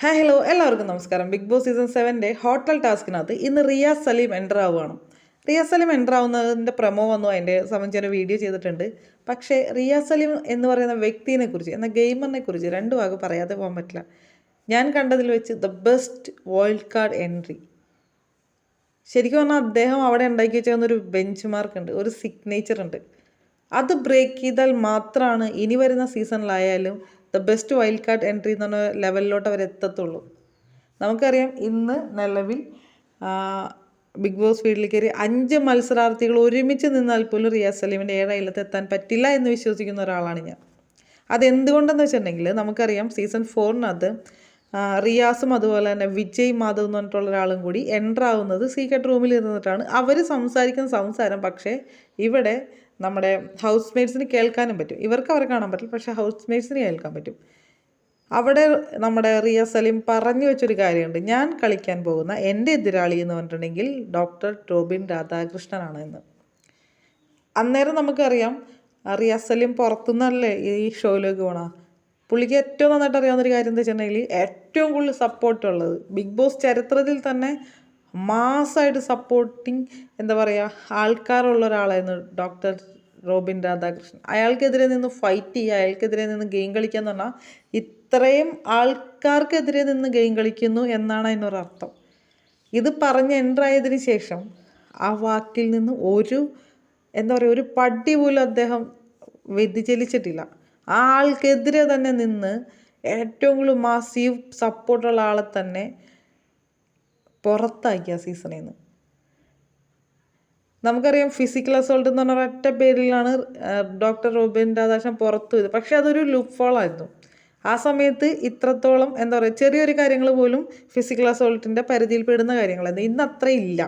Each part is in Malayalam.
ഹലോ എല്ലാവർക്കും നമസ്കാരം. ബിഗ് ബോസ് സീസൺ 7 ഹോട്ടൽ ടാസ്കിനകത്ത് ഇന്ന് റിയാസ് സലീം എൻ്റർ ആവുകയാണ്. റിയാസ് സലീം എൻ്റർ ആവുന്നതിൻ്റെ പ്രമോ വന്നു, അതിൻ്റെ സംബന്ധിച്ചൊരു വീഡിയോ ചെയ്തിട്ടുണ്ട്. പക്ഷേ റിയാസ് സലീം എന്ന് പറയുന്ന വ്യക്തിനെ കുറിച്ച്, എന്ന ഗെയിമറിനെ കുറിച്ച് രണ്ട് വാക്ക് പറയാതെ പോകാൻ പറ്റില്ല. ഞാൻ കണ്ടതിൽ വെച്ച് the best wild card entry. ശരിക്കും പറഞ്ഞാൽ അദ്ദേഹം അവിടെ ഉണ്ടാക്കി വെച്ചൊരു ബെഞ്ച് മാർക്ക് ഉണ്ട്, ഒരു സിഗ്നേച്ചർ ഉണ്ട്. അത് ബ്രേക്ക് ചെയ്താൽ മാത്രമാണ് ഇനി വരുന്ന സീസണിലായാലും the best wild card entry എന്ന് പറഞ്ഞ ലെവലിലോട്ട് അവർ എത്തത്തുള്ളൂ. നമുക്കറിയാം, ഇന്ന് നിലവിൽ ബിഗ് ബോസ് വീട്ടിൽ കയറി 5 മത്സരാർത്ഥികൾ ഒരുമിച്ച് നിന്നാൽ പോലും റിയാസ് സലീമിൻ്റെ 7 അയലത്ത് എത്താൻ പറ്റില്ല എന്ന് വിശ്വസിക്കുന്ന ഒരാളാണ് ഞാൻ. അതെന്തുകൊണ്ടെന്ന് വെച്ചിട്ടുണ്ടെങ്കിൽ നമുക്കറിയാം, സീസൺ 4 റിയാസും അതുപോലെ തന്നെ വിജയ് മാധവ് എന്ന് പറഞ്ഞിട്ടുള്ള ഒരാളും കൂടി എൻ്റർ ആവുന്നത് സീക്രട്ട് റൂമിൽ ഇരുന്നിട്ടാണ്. അവർ സംസാരിക്കുന്ന സംസാരം പക്ഷേ ഇവിടെ നമ്മുടെ ഹൗസ് മേറ്റ്സിന് കേൾക്കാനും പറ്റും. ഇവർക്ക് അവരെ കാണാൻ പറ്റില്ല, പക്ഷേ ഹൗസ് മേറ്റ്സിന് കേൾക്കാൻ പറ്റും. അവിടെ നമ്മുടെ റിയാസ് സലീം പറഞ്ഞു വെച്ചൊരു കാര്യമുണ്ട്, ഞാൻ കളിക്കാൻ പോകുന്ന എൻ്റെ എതിരാളി എന്ന് പറഞ്ഞിട്ടുണ്ടെങ്കിൽ ഡോക്ടർ റോബിൻ രാധാകൃഷ്ണനാണ് എന്ന്. അന്നേരം നമുക്കറിയാം, റിയാസ് സലീം പുറത്തുനിന്നല്ലേ ഈ ഷോയിലേക്ക് പോകണ. പുള്ളിക്ക് ഏറ്റവും നന്നായിട്ട് അറിയാവുന്നൊരു കാര്യം എന്താ വെച്ചിട്ടുണ്ടെങ്കിൽ, ഏറ്റവും കൂടുതൽ സപ്പോർട്ടുള്ളത് ബിഗ് ബോസ് ചരിത്രത്തിൽ തന്നെ മാസമായിട്ട് സപ്പോർട്ടിങ് എന്താ പറയുക ആൾക്കാരുള്ള ഒരാളായിരുന്നു ഡോക്ടർ റോബിൻ രാധാകൃഷ്ണൻ. അയാൾക്കെതിരെ നിന്ന് ഫൈറ്റ് ചെയ്യുക, അയാൾക്കെതിരെ നിന്ന് ഗെയിം കളിക്കുക എന്ന് പറഞ്ഞാൽ ഇത്രയും ആൾക്കാർക്കെതിരെ നിന്ന് ഗെയിം കളിക്കുന്നു എന്നാണ് അതിനൊരർത്ഥം. ഇത് പറഞ്ഞ് എൻ്ററായതിന് ശേഷം ആ വാക്കിൽ നിന്ന് എന്താ പറയുക ഒരു പടി പോലും അദ്ദേഹം വ്യതിചലിച്ചിട്ടില്ല. ആ ആൾക്കെതിരെ തന്നെ നിന്ന് ഏറ്റവും കൂടുതൽ മാസീവ് സപ്പോർട്ടുള്ള ആളെ തന്നെ പുറത്താക്കിയ സീസണിൽ നിന്ന്. നമുക്കറിയാം, ഫിസിക്കൽ അസോൾട്ട് എന്ന് പറഞ്ഞ ഒരൊറ്റ പേരിലാണ് ഡോക്ടർ റോബിൻ രാധാകൃഷ്ണൻ പുറത്തു പോയത്. പക്ഷെ അതൊരു ലുക്ക് ഫോളായിരുന്നു. ആ സമയത്ത് ഇത്രത്തോളം എന്താ പറയുക ചെറിയൊരു കാര്യങ്ങൾ പോലും ഫിസിക്കൽ അസോൾട്ടിൻ്റെ പരിധിയിൽ പെടുന്ന കാര്യങ്ങളായിരുന്നു. ഇന്ന് അത്ര ഇല്ല.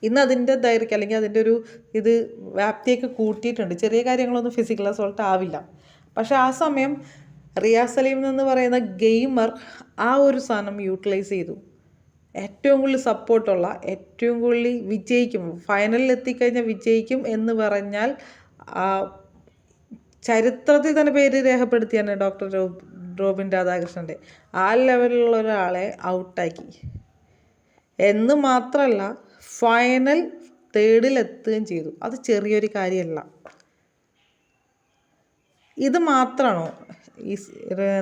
ഇന്ന് അതിൻ്റെ ദൈർഘ്യം അല്ലെങ്കിൽ അതിൻ്റെ ഒരു വ്യാപ്തിയൊക്കെ കൂട്ടിയിട്ടുണ്ട്. ചെറിയ കാര്യങ്ങളൊന്നും ഫിസിക്കൽ അസോൾട്ട് ആവില്ല. പക്ഷെ ആ സമയം റിയാസ് സലീം എന്ന് പറയുന്ന ഗെയിമർ ആ ഒരു സാധനം യൂട്ടിലൈസ് ചെയ്തു. ഏറ്റവും കൂടുതൽ സപ്പോർട്ടുള്ള, ഏറ്റവും കൂടുതൽ വിജയിക്കും, ഫൈനലിൽ എത്തിക്കഴിഞ്ഞാൽ വിജയിക്കും എന്ന് പറഞ്ഞാൽ ചരിത്രത്തിൽ തന്നെ പേര് രേഖപ്പെടുത്തിയാണ് ഡോക്ടർ റോബിൻ രാധാകൃഷ്ണൻ്റെ. ആ ലെവലിലുള്ള ഒരാളെ ഔട്ടാക്കി എന്ന് മാത്രമല്ല ഫൈനൽ 3rd എത്തുകയും ചെയ്തു. അത് ചെറിയൊരു കാര്യമല്ല. ഇത് മാത്രമാണോ ഈ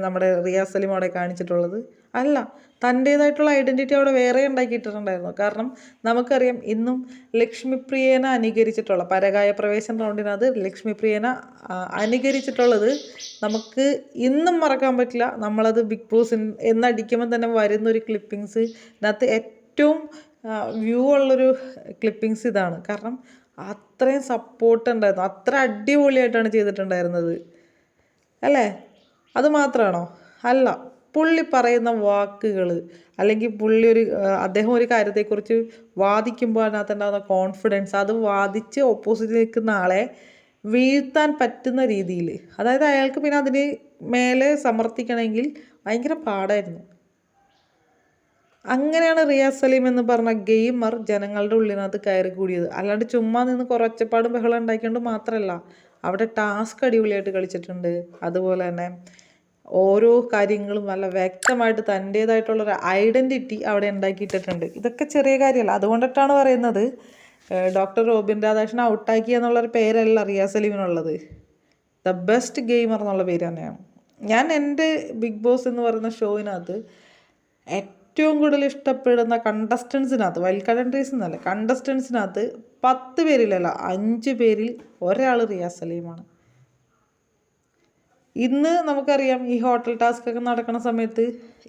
നമ്മുടെ റിയാസ് സലീം അവിടെ കാണിച്ചിട്ടുള്ളത്? അല്ല, തൻ്റേതായിട്ടുള്ള ഐഡൻറ്റിറ്റി അവിടെ വേറെ ഉണ്ടാക്കിയിട്ടുണ്ടായിരുന്നു. കാരണം നമുക്കറിയാം, ഇന്നും ലക്ഷ്മിപ്രിയനെ അനുകരിച്ചിട്ടുള്ള പരകായ പ്രവേശന റൗണ്ടിനകത്ത് ലക്ഷ്മിപ്രിയനെ അനുകരിച്ചിട്ടുള്ളത് നമുക്ക് ഇന്നും മറക്കാൻ പറ്റില്ല. നമ്മളത് ബിഗ് ബോസ് എന്നടിക്കുമ്പോൾ തന്നെ വരുന്നൊരു ക്ലിപ്പിങ്സിനകത്ത് ഏറ്റവും വ്യൂ ഉള്ളൊരു ക്ലിപ്പിങ്സ് ഇതാണ്. കാരണം അത്രയും സപ്പോർട്ട് ഉണ്ടായിരുന്നു, അത്ര അടിപൊളിയായിട്ടാണ് ചെയ്തിട്ടുണ്ടായിരുന്നത് അല്ലേ? അത് മാത്രമാണോ? അല്ല, പുള്ളി പറയുന്ന വാക്കുകൾ അല്ലെങ്കിൽ അദ്ദേഹം ഒരു കാര്യത്തെക്കുറിച്ച് വാദിക്കുമ്പോൾ അതിനകത്തുണ്ടാകുന്ന കോൺഫിഡൻസ്, അത് വാദിച്ച് ഓപ്പോസിറ്റ് നിൽക്കുന്ന ആളെ വീഴ്ത്താൻ പറ്റുന്ന രീതിയിൽ, അതായത് അയാൾക്ക് പിന്നെ അതിന് മേലെ സമർത്ഥിക്കണമെങ്കിൽ ഭയങ്കര പാടായിരുന്നു. അങ്ങനെയാണ് റിയാസ് സലീം എന്ന് പറഞ്ഞ ഗെയിമർ ജനങ്ങളുടെ ഉള്ളിനകത്ത് കയറി കൂടിയത്. അല്ലാണ്ട് ചുമ്മാ നിന്ന് കുറച്ചപ്പാടും ബഹളം ഉണ്ടാക്കിക്കൊണ്ട് മാത്രമല്ല, അവിടെ ടാസ്ക് അടിപൊളിയായിട്ട് കളിച്ചിട്ടുണ്ട്. അതുപോലെ തന്നെ ഓരോ കാര്യങ്ങളും നല്ല വ്യക്തമായിട്ട് തൻ്റേതായിട്ടുള്ളൊരു ഐഡൻറ്റിറ്റി അവിടെ ഉണ്ടാക്കിയിട്ടിട്ടുണ്ട്. ഇതൊക്കെ ചെറിയ കാര്യമല്ല. അതുകൊണ്ടിട്ടാണ് പറയുന്നത്, ഡോക്ടർ റോബിൻ രാധാകൃഷ്ണൻ ഔട്ടാക്കി എന്നുള്ളൊരു പേരല്ല റിയാസ് സലീമിനുള്ളത്, ദ ബെസ്റ്റ് ഗെയിമർ എന്നുള്ള പേര് തന്നെയാണ്. ഞാൻ എൻ്റെ ബിഗ് ബോസ് എന്ന് പറയുന്ന ഷോയിനകത്ത് ഏറ്റവും കൂടുതൽ ഇഷ്ടപ്പെടുന്ന കണ്ടസ്റ്റൻസിനകത്ത്, വൈൽഡ് കാർഡ് എൻട്രീസ് എന്നല്ല, കണ്ടസ്റ്റൻസിനകത്ത് 10 പേരിലല്ല 5 പേരിൽ ഒരാൾ റിയാസ് സലീമാണ്. ഇന്ന് നമുക്കറിയാം, ഈ ഹോട്ടൽ ടാസ്ക് ഒക്കെ നടക്കുന്ന സമയത്ത്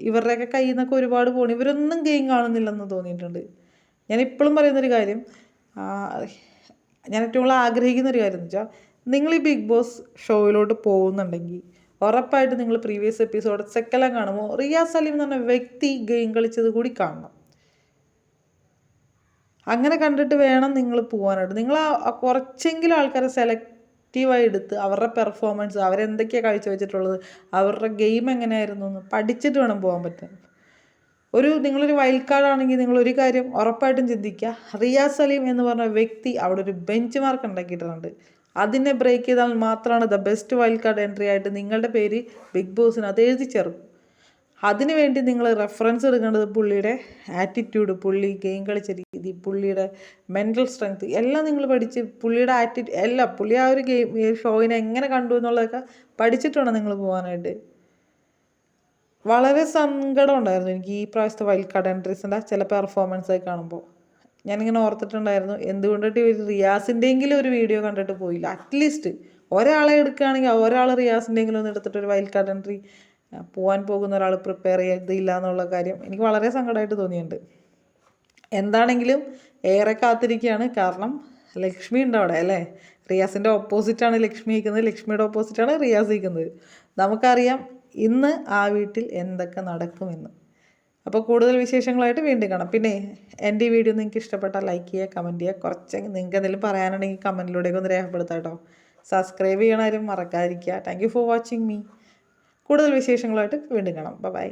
ഇവരുടെയൊക്കെ കയ്യിൽ നിന്നൊക്കെ ഒരുപാട് പോകണം. ഇവരൊന്നും ഗെയിം കാണുന്നില്ലെന്ന് തോന്നിയിട്ടുണ്ട്. ഞാൻ ഇപ്പോഴും പറയുന്നൊരു കാര്യം, ഞാൻ ഏറ്റവും കൂടുതൽ ആഗ്രഹിക്കുന്നൊരു കാര്യം എന്ന് വെച്ചാൽ, നിങ്ങൾ ഈ ബിഗ് ബോസ് ഷോയിലോട്ട് പോകുന്നുണ്ടെങ്കിൽ ഉറപ്പായിട്ട് നിങ്ങൾ പ്രീവിയസ് എപ്പിസോഡ് സെക്കെല്ലാം കാണുമ്പോൾ റിയാസ് സലീം എന്ന് പറഞ്ഞ വ്യക്തി ഗെയിം കളിച്ചത് കൂടി കാണണം. അങ്ങനെ കണ്ടിട്ട് വേണം നിങ്ങൾ പോകാനായിട്ട്. നിങ്ങൾ കുറച്ചെങ്കിലും ആൾക്കാരെ സെലക്റ്റീവായി എടുത്ത് അവരുടെ പെർഫോമൻസ്, അവരെന്തൊക്കെയാണ് കാഴ്ചവെച്ചിട്ടുള്ളത്, അവരുടെ ഗെയിം എങ്ങനെയായിരുന്നു എന്ന് പഠിച്ചിട്ട് വേണം പോകാൻ പറ്റാൻ. നിങ്ങളൊരു വൈൽഡ് കാർഡാണെങ്കിൽ നിങ്ങളൊരു കാര്യം ഉറപ്പായിട്ടും ചിന്തിക്കുക, റിയാസ് സലീം എന്ന് പറഞ്ഞ വ്യക്തി അവിടെ ഒരു ബെഞ്ച് മാർക്ക് ഉണ്ടാക്കിയിട്ടുണ്ട്. അതിനെ ബ്രേക്ക് ചെയ്താൽ മാത്രമാണ് the best wild card entry ആയിട്ട് നിങ്ങളുടെ പേര് ബിഗ് ബോസിനകത്ത് എഴുതി ചേർക്കും. അതിനു വേണ്ടി നിങ്ങൾ റെഫറൻസ് എടുക്കേണ്ടത് പുള്ളിയുടെ ആറ്റിറ്റ്യൂഡ്, പുള്ളി ഗെയിം കളിച്ച രീതി, പുള്ളിയുടെ മെൻ്റൽ സ്ട്രെങ്ത് എല്ലാം നിങ്ങൾ പഠിച്ച് പുള്ളിയുടെ എല്ലാം പുള്ളി ആ ഒരു ഷോയിനെ എങ്ങനെ കണ്ടു എന്നുള്ളതൊക്കെ പഠിച്ചിട്ട് വേണം നിങ്ങൾ പോകാനായിട്ട്. വളരെ സങ്കടം ഉണ്ടായിരുന്നു എനിക്ക് ഈ പ്രാവശ്യത്തെ വൈൽഡ് കാർഡ് എൻട്രീസിൻ്റെ ചില പെർഫോമൻസൊക്കെ കാണുമ്പോൾ. ഞാനിങ്ങനെ ഓർത്തിട്ടുണ്ടായിരുന്നു എന്തുകൊണ്ടിട്ട് ഇവർ റിയാസിൻ്റെയെങ്കിലും ഒരു വീഡിയോ കണ്ടിട്ട് പോയില്ല. അറ്റ്ലീസ്റ്റ് ഒരാളെ എടുക്കുകയാണെങ്കിൽ ഒരാൾ റിയാസിൻ്റെയെങ്കിലും ഒന്ന് എടുത്തിട്ട് ഒരു വൈൽഡ് കാർഡ് എൻട്രി പോകാൻ പോകുന്ന ഒരാൾ പ്രിപ്പയർ ചെയ്തില്ല എന്നുള്ള കാര്യം എനിക്ക് വളരെ സങ്കടമായിട്ട് തോന്നിയിട്ടുണ്ട്. എന്താണെങ്കിലും ഏറെ കാത്തിരിക്കുകയാണ്. കാരണം ലക്ഷ്മി ഉണ്ട് അവിടെ അല്ലേ. റിയാസിൻ്റെ ഓപ്പോസിറ്റാണ് ലക്ഷ്മി നിൽക്കുന്നത്, ലക്ഷ്മിയുടെ ഓപ്പോസിറ്റാണ് റിയാസ് നിൽക്കുന്നത്. നമുക്കറിയാം ഇന്ന് ആ വീട്ടിൽ എന്തൊക്കെ നടക്കുമെന്ന്. അപ്പോൾ കൂടുതൽ വിശേഷങ്ങളായിട്ട് വീണ്ടും കാണാം. പിന്നെ എൻ്റെ ഈ വീഡിയോ നിങ്ങൾക്ക് ഇഷ്ടപ്പെട്ടാൽ ലൈക്ക് ചെയ്യുക, കമൻറ്റ് ചെയ്യുക. കുറച്ച് നിങ്ങൾക്ക് എന്തെങ്കിലും പറയാനുണ്ടെങ്കിൽ കമൻറ്റിലൂടെയൊക്കെ ഒന്ന് രേഖപ്പെടുത്താം കേട്ടോ. സബ്സ്ക്രൈബ് ചെയ്യണമാരും മറക്കാതിരിക്കുക. Thank you for watching me. കൂടുതൽ വിശേഷങ്ങളായിട്ട് വീണ്ടും കാണാം. ബൈ.